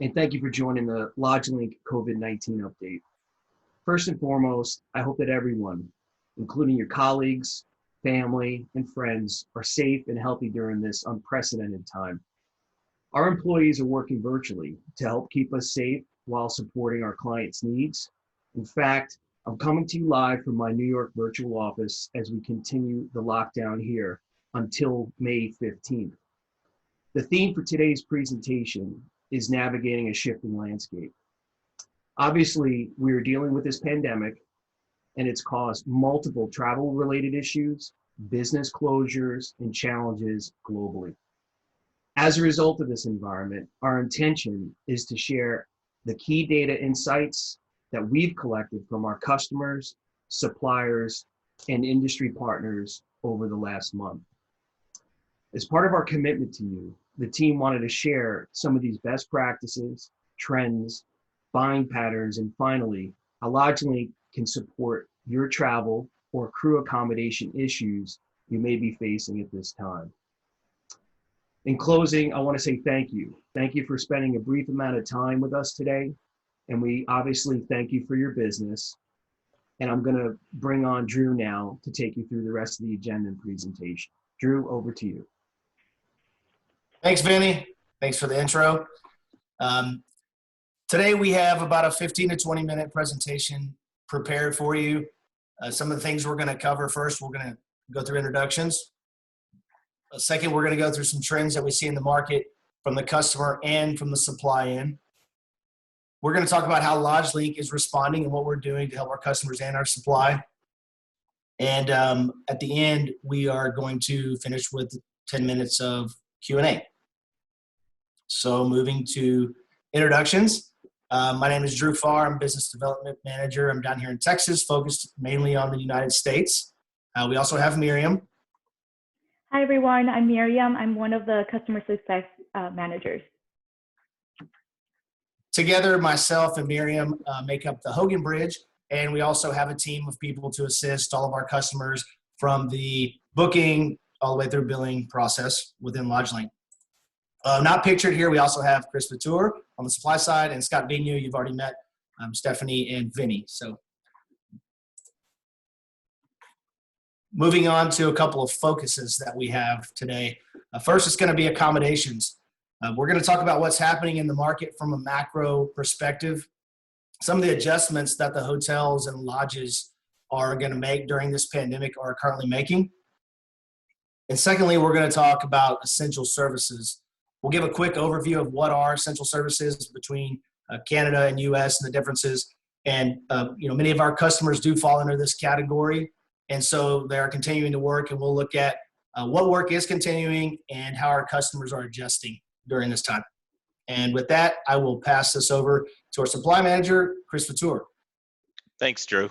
and thank you for joining the LodgeLink COVID-19 update. First and foremost, I hope that everyone, including your colleagues, family, and friends, are safe and healthy during this unprecedented time. Our employees are working virtually to help keep us safe while supporting our clients' needs. In fact, I'm coming to you live from my New York virtual office as we continue the lockdown here until May 15th. The theme for today's presentation is navigating a shifting landscape. Obviously, we're dealing with this pandemic and it's caused multiple travel-related issues, business closures, and challenges globally. As a result of this environment, our intention is to share the key data insights that we've collected from our customers, suppliers, and industry partners over the last month. As part of our commitment to you, the team wanted to share some of these best practices, trends, buying patterns, and finally, how LodgeLink can support your travel or crew accommodation issues you may be facing at this time. In closing, I want to say thank you. Thank you for spending a brief amount of time with us today. And we obviously thank you for your business. And I'm going to bring on Drew now to take you through the rest of the agenda and presentation. Drew, over to you. Thanks, Vinny. Thanks for the intro. Today we have about a 15 to 20 minute presentation prepared for you. Some of the things we're going to cover first, we're going to go through introductions. Second, we're going to go through some trends that we see in the market from the customer and from the supply end. We're going to talk about how LodgeLink is responding and what we're doing to help our customers and our supply. And at the end, we are going to finish with 10 minutes of Q&A. So moving to introductions. My name is Drew Farr. I'm Business Development Manager. I'm down here in Texas, focused mainly on the United States. We also have Miriam. Hi, everyone. I'm Miriam. I'm one of the customer success managers. Together, myself and Miriam make up the Hogan Bridge, and we also have a team of people to assist all of our customers from the booking all the way through billing process within LodgeLink. Not pictured here, we also have Chris Vatour on the supply side, and Scott Vigneault, you've already met, Stephanie and Vinny. So moving on to a couple of focuses that we have today. First, it's going to be accommodations. We're going to talk about what's happening in the market from a macro perspective, some of the adjustments that the hotels and lodges are going to make during this pandemic or are currently making. And secondly, we're going to talk about essential services. We'll give a quick overview of what are essential services between Canada and US and the differences. And many of our customers do fall under this category. And so they're continuing to work, and we'll look at what work is continuing and how our customers are adjusting during this time. And with that, I will pass this over to our supply manager, Chris Vatour. Thanks, Drew.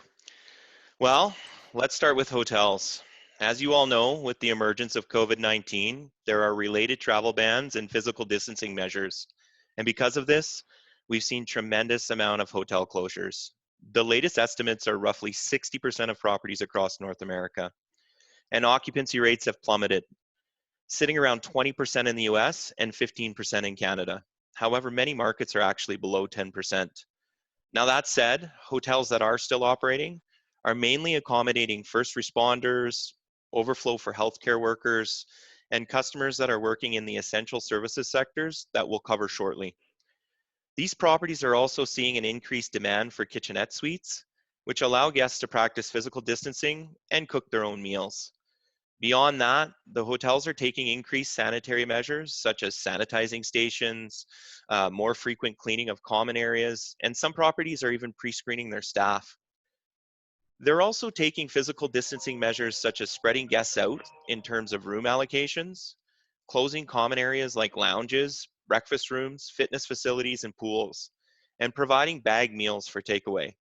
Well, let's start with hotels. As you all know, with the emergence of COVID-19, there are related travel bans and physical distancing measures. And because of this, we've seen tremendous amount of hotel closures. The latest estimates are roughly 60% of properties across North America. And occupancy rates have plummeted, sitting around 20% in the US and 15% in Canada. However, many markets are actually below 10%. Now that said, hotels that are still operating are mainly accommodating first responders, overflow for healthcare workers, and customers that are working in the essential services sectors that we'll cover shortly. These properties are also seeing an increased demand for kitchenette suites, which allow guests to practice physical distancing and cook their own meals. Beyond that, the hotels are taking increased sanitary measures such as sanitizing stations, more frequent cleaning of common areas, and some properties are even pre-screening their staff. They're also taking physical distancing measures such as spreading guests out in terms of room allocations, closing common areas like lounges, breakfast rooms, fitness facilities, and pools, and providing bagged meals for takeaway.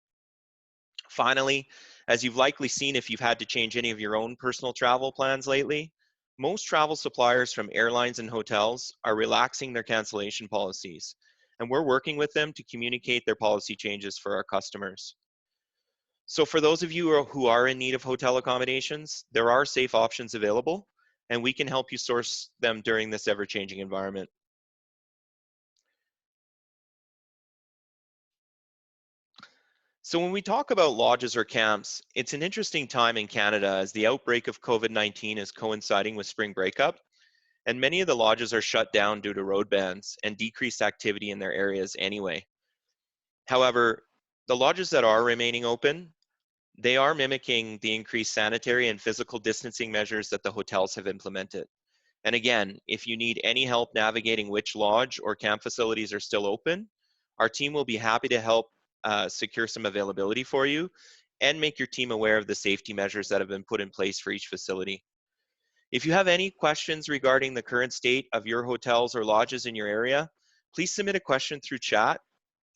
Finally, as you've likely seen if you've had to change any of your own personal travel plans lately, most travel suppliers from airlines and hotels are relaxing their cancellation policies, and we're working with them to communicate their policy changes for our customers. So for those of you who are in need of hotel accommodations, there are safe options available, and we can help you source them during this ever-changing environment. So when we talk about lodges or camps, it's an interesting time in Canada as the outbreak of COVID-19 is coinciding with spring breakup, and many of the lodges are shut down due to road bans and decreased activity in their areas anyway. However, the lodges that are remaining open, they are mimicking the increased sanitary and physical distancing measures that the hotels have implemented. And again, if you need any help navigating which lodge or camp facilities are still open, our team will be happy to help secure some availability for you and make your team aware of the safety measures that have been put in place for each facility. If you have any questions regarding the current state of your hotels or lodges in your area, please submit a question through chat.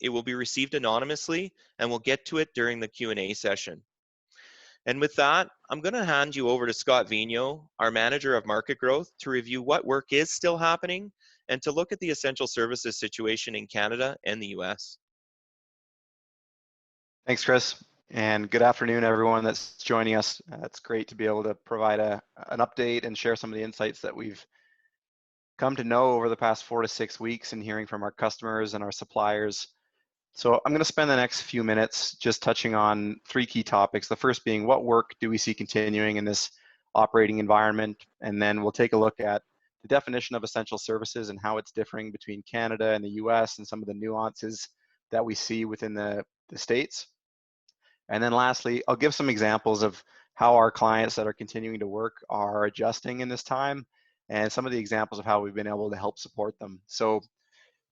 It will be received anonymously and we'll get to it during the Q&A session. And with that, I'm going to hand you over to Scott Vigneault, our Manager of Market Growth, to review what work is still happening and to look at the essential services situation in Canada and the US. Thanks, Chris. And good afternoon, everyone that's joining us. It's great to be able to provide an update and share some of the insights that we've come to know over the past 4 to 6 weeks and hearing from our customers and our suppliers. So I'm going to spend the next few minutes just touching on 3 key topics. The first being, what work do we see continuing in this operating environment? And then we'll take a look at the definition of essential services and how it's differing between Canada and the US and some of the nuances that we see within the States. And then lastly, I'll give some examples of how our clients that are continuing to work are adjusting in this time and some of the examples of how we've been able to help support them. So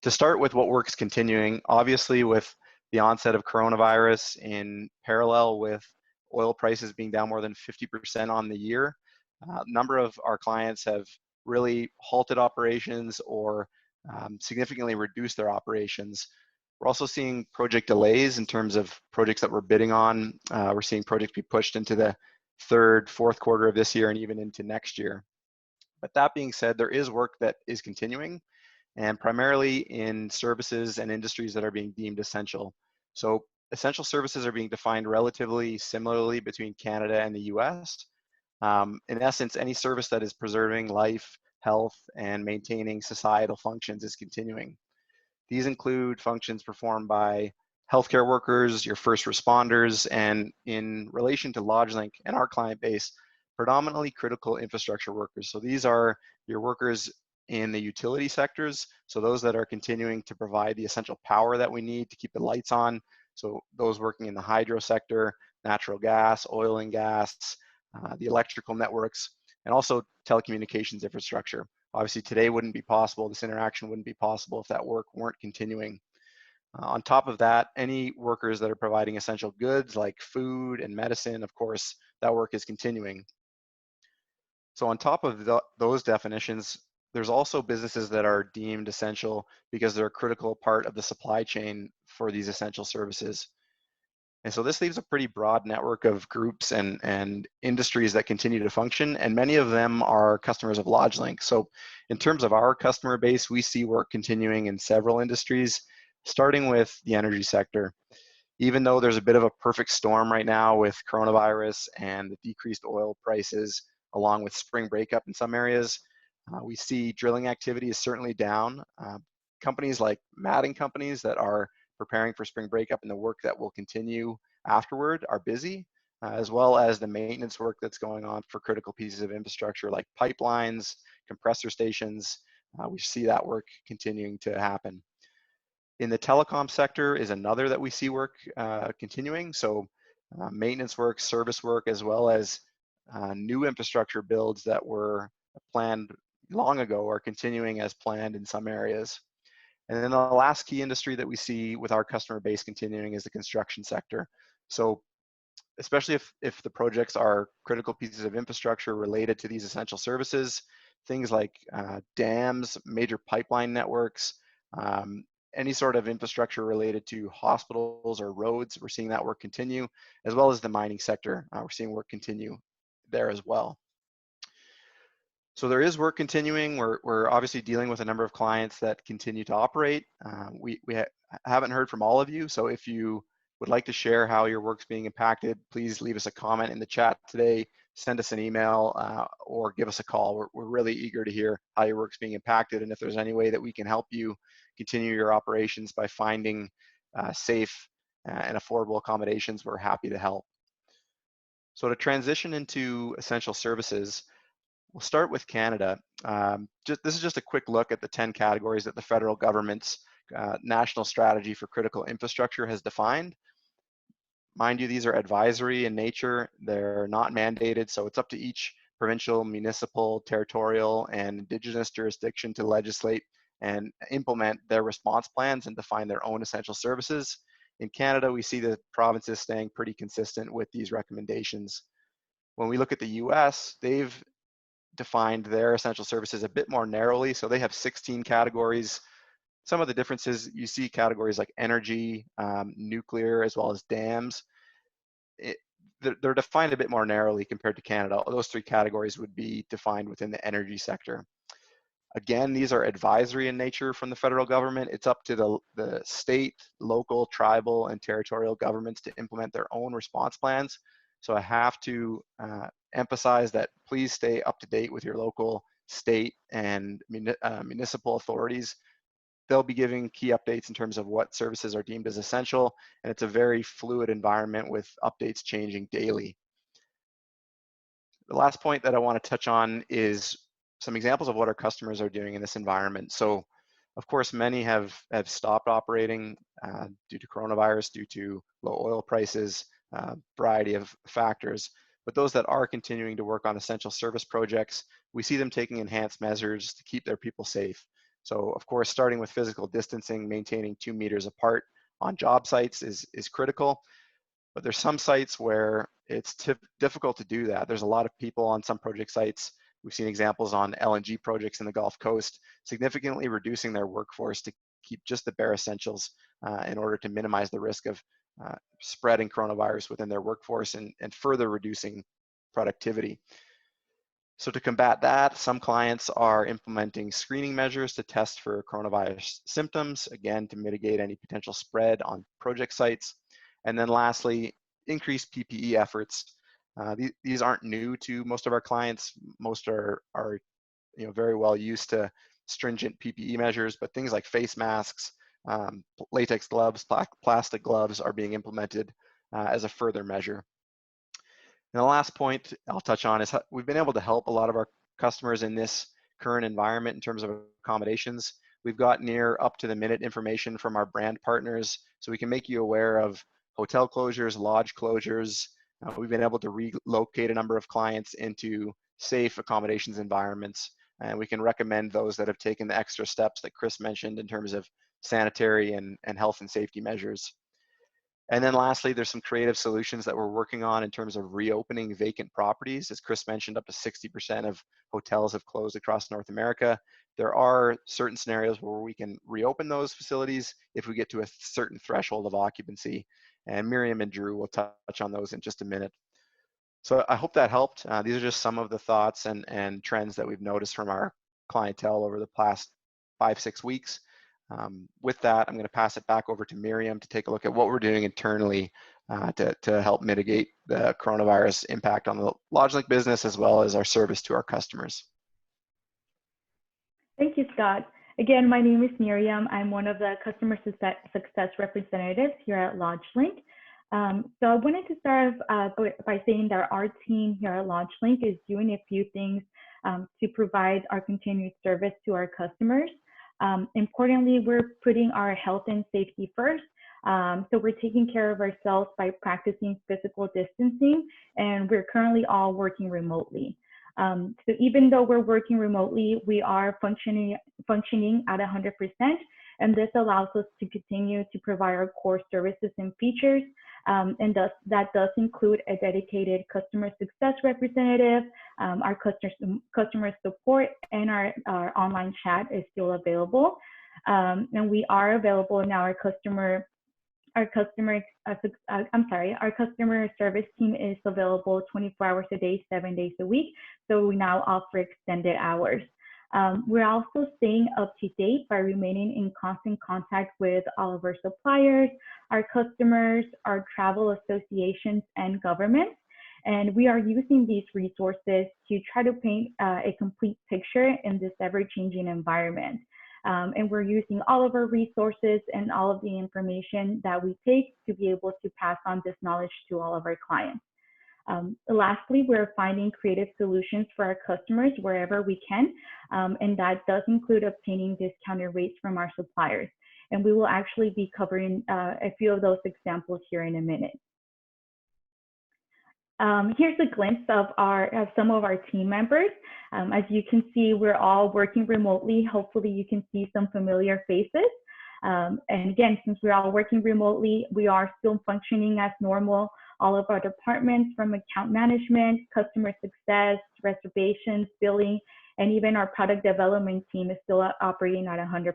to start with what work's continuing, obviously with the onset of coronavirus in parallel with oil prices being down more than 50% on the year, a number of our clients have really halted operations or significantly reduced their operations. We're also seeing project delays in terms of projects that we're bidding on. We're seeing projects be pushed into the 3rd, 4th quarter of this year and even into next year. But that being said, there is work that is continuing, and primarily in services and industries that are being deemed essential. So essential services are being defined relatively similarly between Canada and the US. In essence, any service that is preserving life, health, and maintaining societal functions is continuing. These include functions performed by healthcare workers, your first responders, and in relation to LodgeLink and our client base, predominantly critical infrastructure workers. So these are your workers in the utility sectors, so those that are continuing to provide the essential power that we need to keep the lights on. So those working in the hydro sector, natural gas, oil and gas, the electrical networks, and also telecommunications infrastructure. Obviously today wouldn't be possible, this interaction wouldn't be possible if that work weren't continuing. On top of that, any workers that are providing essential goods like food and medicine, of course, that work is continuing. So on top of those definitions, there's also businesses that are deemed essential because they're a critical part of the supply chain for these essential services. And so this leaves a pretty broad network of groups and industries that continue to function, and many of them are customers of LodgeLink. So in terms of our customer base, we see work continuing in several industries, starting with the energy sector. Even though there's a bit of a perfect storm right now with coronavirus and the decreased oil prices, along with spring breakup in some areas, we see drilling activity is certainly down. Companies like matting companies that are preparing for spring breakup and the work that will continue afterward are busy, as well as the maintenance work that's going on for critical pieces of infrastructure like pipelines, compressor stations. We see that work continuing to happen. In the telecom sector is another that we see work continuing. So maintenance work, service work, as well as new infrastructure builds that were planned long ago are continuing as planned in some areas. And then the last key industry that we see with our customer base continuing is the construction sector. So especially if the projects are critical pieces of infrastructure related to these essential services, things like dams, major pipeline networks, any sort of infrastructure related to hospitals or roads, we're seeing that work continue, as well as the mining sector. We're seeing work continue there as well. So there is work continuing. We're obviously dealing with a number of clients that continue to operate. We haven't heard from all of you, so if you would like to share how your work's being impacted, please leave us a comment in the chat today, send us an email, or give us a call. We're really eager to hear how your work's being impacted, and if there's any way that we can help you continue your operations by finding safe and affordable accommodations, we're happy to help. So to transition into essential services, we'll start with Canada. This is just a quick look at the 10 categories that the federal government's national strategy for critical infrastructure has defined. Mind you, these are advisory in nature. They're not mandated, so it's up to each provincial, municipal, territorial, and Indigenous jurisdiction to legislate and implement their response plans and define their own essential services. In Canada, we see the provinces staying pretty consistent with these recommendations. When we look at the US, they've defined their essential services a bit more narrowly, so they have 16 categories. Some of the differences, you see categories like energy, nuclear, as well as dams. They're defined a bit more narrowly compared to Canada. Those 3 categories would be defined within the energy sector. Again, these are advisory in nature from the federal government. It's up to the state, local, tribal, and territorial governments to implement their own response plans. So I have to emphasize that please stay up to date with your local, state, and municipal authorities. They'll be giving key updates in terms of what services are deemed as essential, and it's a very fluid environment with updates changing daily. The last point that I want to touch on is some examples of what our customers are doing in this environment. So, of course, many have stopped operating due to coronavirus, due to low oil prices, variety of factors. But those that are continuing to work on essential service projects, we see them taking enhanced measures to keep their people safe. So, of course, starting with physical distancing, maintaining 2 meters apart on job sites is critical. But there's some sites where it's difficult to do that. There's a lot of people on some project sites. We've seen examples on LNG projects in the Gulf Coast, significantly reducing their workforce to keep just the bare essentials in order to minimize the risk of spreading coronavirus within their workforce and further reducing productivity. So to combat that, some clients are implementing screening measures to test for coronavirus symptoms, again, to mitigate any potential spread on project sites. And then lastly, increased PPE efforts. These aren't new to most of our clients. Most are very well used to stringent PPE measures, but things like face masks, latex gloves, plastic gloves are being implemented as a further measure. And the last point I'll touch on is we've been able to help a lot of our customers in this current environment in terms of accommodations. We've got near up to the minute information from our brand partners, so we can make you aware of hotel closures, lodge closures. We've been able to relocate a number of clients into safe accommodations environments, and we can recommend those that have taken the extra steps that Chris mentioned in terms of sanitary and health and safety measures. And then lastly, there's some creative solutions that we're working on in terms of reopening vacant properties. As Chris mentioned, up to 60% of hotels have closed across North America. There are certain scenarios where we can reopen those facilities if we get to a certain threshold of occupancy. And Miriam and Drew will touch on those in just a minute. So I hope that helped. These are just some of the thoughts and trends that we've noticed from our clientele over the past 5-6 weeks. With that, I'm going to pass it back over to Miriam to take a look at what we're doing internally to help mitigate the coronavirus impact on the LodgeLink business as well as our service to our customers. Thank you, Scott. Again, my name is Miriam. I'm one of the customer success representatives here at LodgeLink. So I wanted to start by saying that our team here at LodgeLink is doing a few things to provide our continued service to our customers. Importantly, we're putting our health and safety first. So we're taking care of ourselves by practicing physical distancing, and we're currently all working remotely. So even though we're working remotely, we are functioning at 100%, and this allows us to continue to provide our core services and features. And that does include a dedicated customer success representative. Our customer support and our online chat is still available. And we are available now. Our customer service team is available 24 hours a day, 7 days a week. So we now offer extended hours. We're also staying up to date by remaining in constant contact with all of our suppliers, our customers, our travel associations, and governments. And we are using these resources to try to paint a complete picture in this ever-changing environment. And we're using all of our resources and all of the information that we take to be able to pass on this knowledge to all of our clients. Lastly, we're finding creative solutions for our customers wherever we can, and that does include obtaining discounted rates from our suppliers. And we will actually be covering a few of those examples here in a minute. Here's a glimpse of some of our team members. As you can see, we're all working remotely. Hopefully you can see some familiar faces. And again, since we're all working remotely, we are still functioning as normal. All of our departments, from account management, customer success, reservations, billing, and even our product development team is still operating at 100%.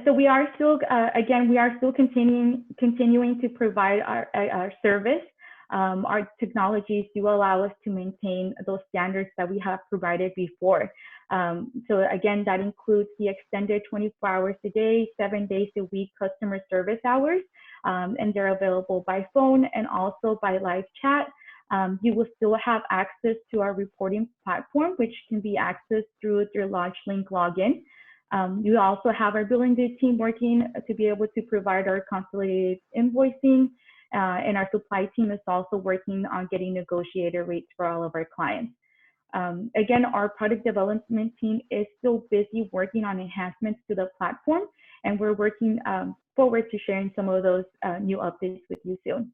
So we are still, again, we are still continuing to provide our service. Our technologies do allow us to maintain those standards that we have provided before. So again, that includes the extended 24 hours a day, 7 days a week customer service hours, and they're available by phone and also by live chat. You will still have access to our reporting platform, which can be accessed through your LodgeLink login. You also have our billing team working to be able to provide our consolidated invoicing, and our supply team is also working on getting negotiated rates for all of our clients. Again, our product development team is still busy working on enhancements to the platform, and we're working forward to sharing some of those new updates with you soon.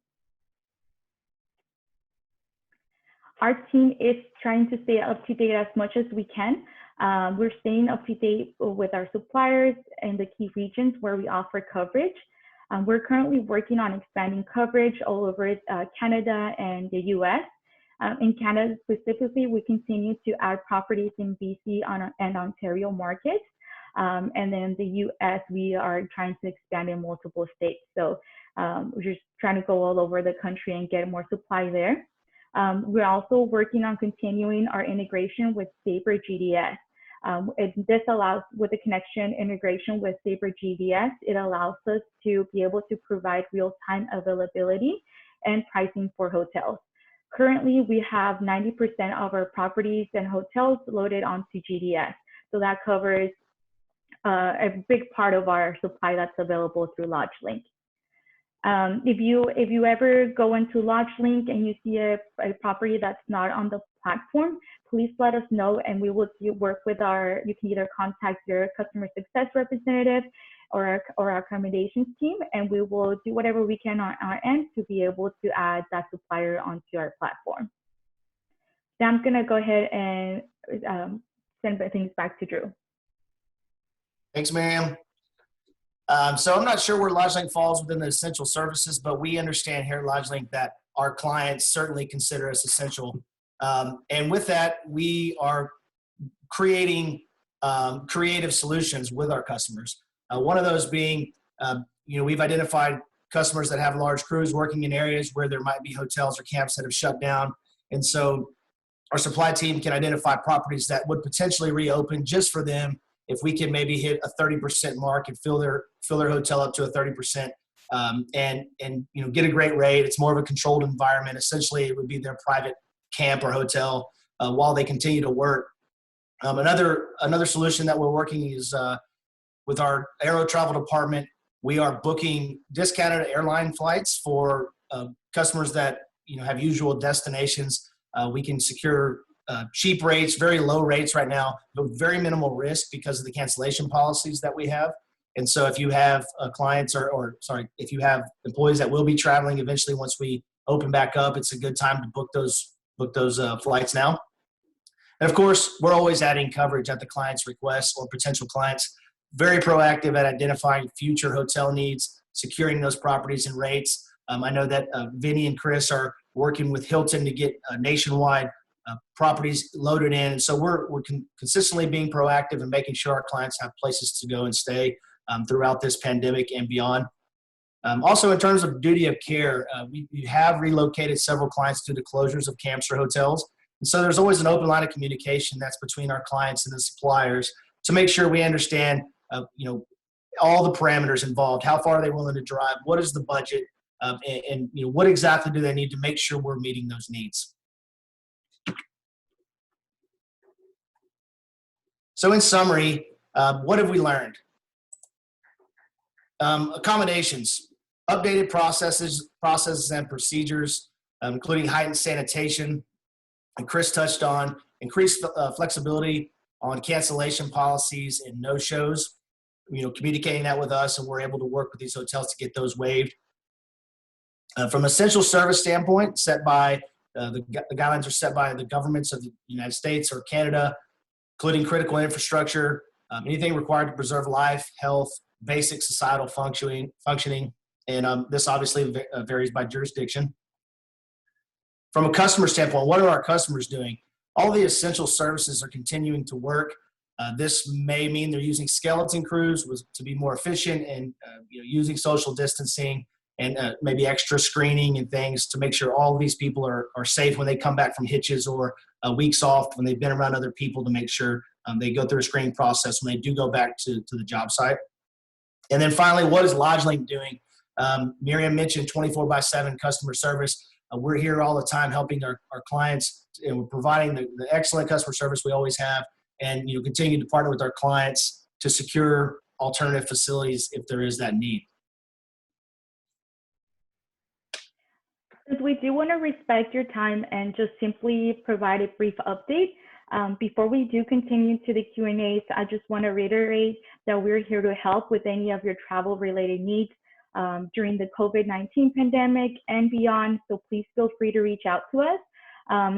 Our team is trying to stay up to date as much as we can. We're staying up to date with our suppliers in the key regions where we offer coverage. We're currently working on expanding coverage all over Canada and the US. In Canada specifically, we continue to add properties in BC and Ontario markets. And then the US, we are trying to expand in multiple states. So we're just trying to go all over the country and get more supply there. We're also working on continuing our integration with Sabre GDS. This allows, with the connection integration with Sabre GDS, it allows us to be able to provide real-time availability and pricing for hotels. Currently, we have 90% of our properties and hotels loaded onto GDS. So that covers a big part of our supply that's available through LodgeLink. If you ever go into LodgeLink and you see a property that's not on the platform, please let us know, and we will work with you can either contact your customer success representative or our accommodations team, and we will do whatever we can on our end to be able to add that supplier onto our platform. Now I'm gonna go ahead and send things back to Drew. Thanks, Miriam. So I'm not sure where LodgeLink falls within the essential services, but we understand here at LodgeLink that our clients certainly consider us essential. And with that, we are creating creative solutions with our customers. One of those being, we've identified customers that have large crews working in areas where there might be hotels or camps that have shut down. And so our supply team can identify properties that would potentially reopen just for them if we can maybe hit a 30% mark and fill their hotel up to a 30%, and get a great rate. It's more of a controlled environment. Essentially, it would be their private camp or hotel while they continue to work. Another solution that we're working is with our aero travel department. We are booking discounted airline flights for customers that have usual destinations. We can secure cheap rates, very low rates right now, but very minimal risk because of the cancellation policies that we have. And so if you have clients if you have employees that will be traveling eventually once we open back up, it's a good time to book those flights now. And of course, we're always adding coverage at the client's request or potential clients. Very proactive at identifying future hotel needs, securing those properties and rates. I know that Vinny and Chris are working with Hilton to get nationwide properties loaded in. And so we're consistently being proactive and making sure our clients have places to go and stay throughout this pandemic and beyond. Also, in terms of duty of care, we have relocated several clients due to closures of camps or hotels. And so there's always an open line of communication that's between our clients and the suppliers to make sure we understand, all the parameters involved. How far are they willing to drive? What is the budget? And what exactly do they need to make sure we're meeting those needs? So in summary, what have we learned? Accommodations, updated processes and procedures, including heightened sanitation, and Chris touched on increased flexibility on cancellation policies and no-shows, communicating that with us, and we're able to work with these hotels to get those waived. From essential service standpoint, set by the guidelines are set by the governments of the United States or Canada, including critical infrastructure, anything required to preserve life, health, basic societal functioning, and this obviously varies by jurisdiction. From a customer standpoint, what are our customers doing? All the essential services are continuing to work. This may mean they're using skeleton crews to be more efficient and using social distancing and maybe extra screening and things to make sure all of these people are safe when they come back from hitches or weeks off when they've been around other people, to make sure they go through a screening process when they do go back to the job site. And then finally, what is LodgeLink doing? Miriam mentioned 24/7 customer service. We're here all the time helping our clients, and we're providing the excellent customer service we always have, and continue to partner with our clients to secure alternative facilities if there is that need. We do want to respect your time and just simply provide a brief update. Before we do continue to the Q&As, I just want to reiterate that we're here to help with any of your travel-related needs during the COVID-19 pandemic and beyond, so please feel free to reach out to us.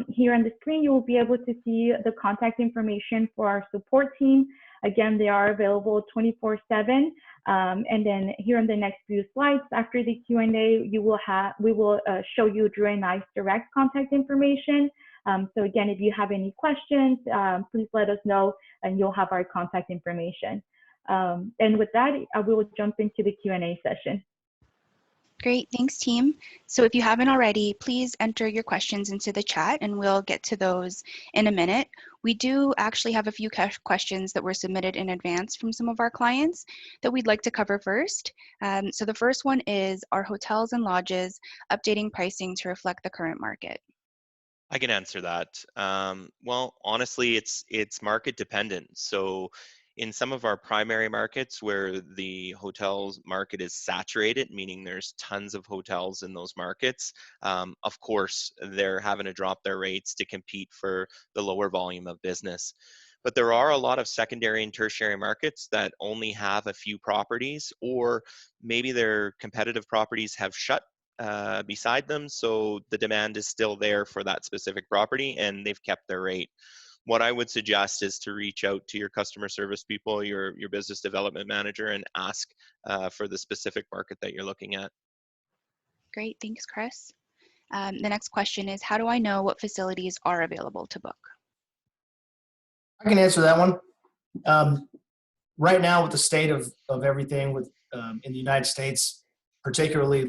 Here on the screen, you will be able to see the contact information for our support team. Again, they are available 24/7. And then here on the next few slides, after the Q&A, we will show you Drew and I's direct contact information. So again, if you have any questions, please let us know, and you'll have our contact information. And with that, we will jump into the Q&A session. Great, thanks team. So if you haven't already, please enter your questions into the chat and we'll get to those in a minute. We do actually have a few questions that were submitted in advance from some of our clients that we'd like to cover first. So the first one is, are hotels and lodges updating pricing to reflect the current market? I can answer that. Well, honestly, it's market dependent. So in some of our primary markets where the hotels market is saturated, meaning there's tons of hotels in those markets, of course, they're having to drop their rates to compete for the lower volume of business. But there are a lot of secondary and tertiary markets that only have a few properties, or maybe their competitive properties have shut beside them, so the demand is still there for that specific property and they've kept their rate. What I would suggest is to reach out to your customer service people, your business development manager, and ask for the specific market that you're looking at. Great, thanks Chris. The next question is, how do I know what facilities are available to book? I can answer that one. Right now, with the state of everything in the United States, particularly,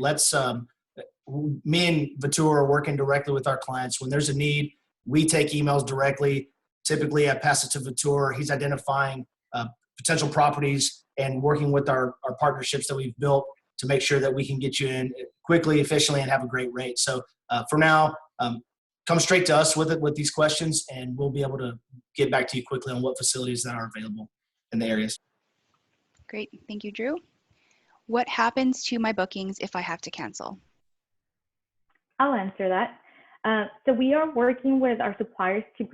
me and Vitur are working directly with our clients. When there's a need, we take emails directly. Typically, I pass it to Vitur. He's identifying potential properties and working with our partnerships that we've built to make sure that we can get you in quickly, efficiently, and have a great rate. So for now, come straight to us with these questions, and we'll be able to get back to you quickly on what facilities that are available in the areas. Great, thank you, Drew. What happens to my bookings if I have to cancel? I'll answer that. So we are working with our suppliers to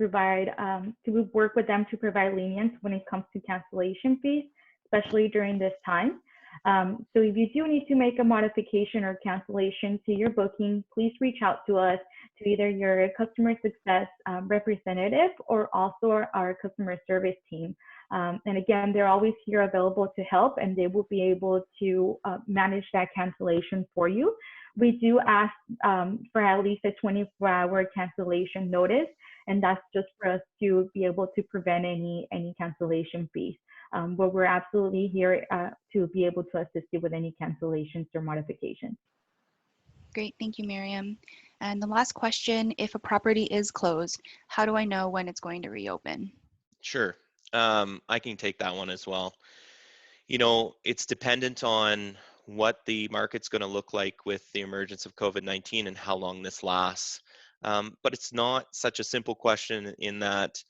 work with them to provide lenience when it comes to cancellation fees, especially during this time. So if you do need to make a modification or cancellation to your booking, please reach out to us, to either your customer success representative or also our customer service team. And again, they're always here available to help, and they will be able to manage that cancellation for you. We do ask for at least a 24-hour cancellation notice, and that's just for us to be able to prevent any cancellation fees. But we're absolutely here to be able to assist you with any cancellations or modifications. Great, thank you, Miriam. And the last question, if a property is closed, how do I know when it's going to reopen? Sure, I can take that one as well. It's dependent on what the market's going to look like with the emergence of COVID-19 and how long this lasts. But it's not such a simple question in that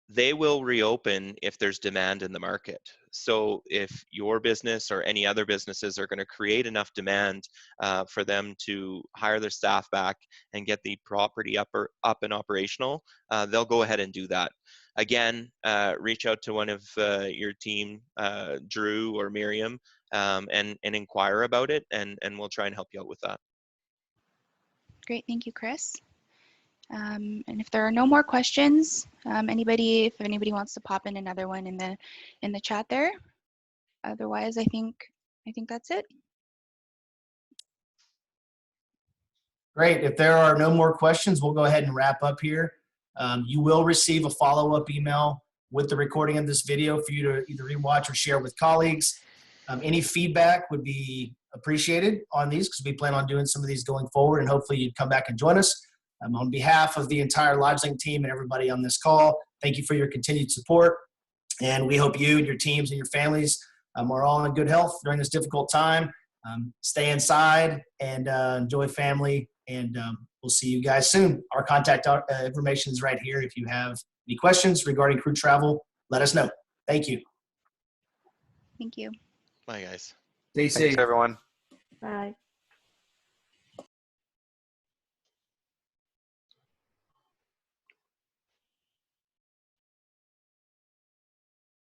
they will reopen if there's demand in the market. So if your business or any other businesses are going to create enough demand for them to hire their staff back and get the property up and operational, they'll go ahead and do that. Again, reach out to one of your team, Drew or Miriam, and inquire about it, and we'll try and help you out with that. Great, thank you, Chris. And if there are no more questions, if anybody wants to pop in another one in the chat there. Otherwise, I think that's it. Great. If there are no more questions, we'll go ahead and wrap up here. You will receive a follow-up email with the recording of this video for you to either rewatch or share with colleagues. Any feedback would be appreciated on these, because we plan on doing some of these going forward, and hopefully you'd come back and join us. On behalf of the entire LodgeLink team and everybody on this call, thank you for your continued support. And we hope you and your teams and your families are all in good health during this difficult time. Stay inside and enjoy family. And we'll see you guys soon. Our contact information is right here. If you have any questions regarding crew travel, let us know. Thank you. Thank you. Bye, guys. Stay safe. Thanks, everyone. Bye.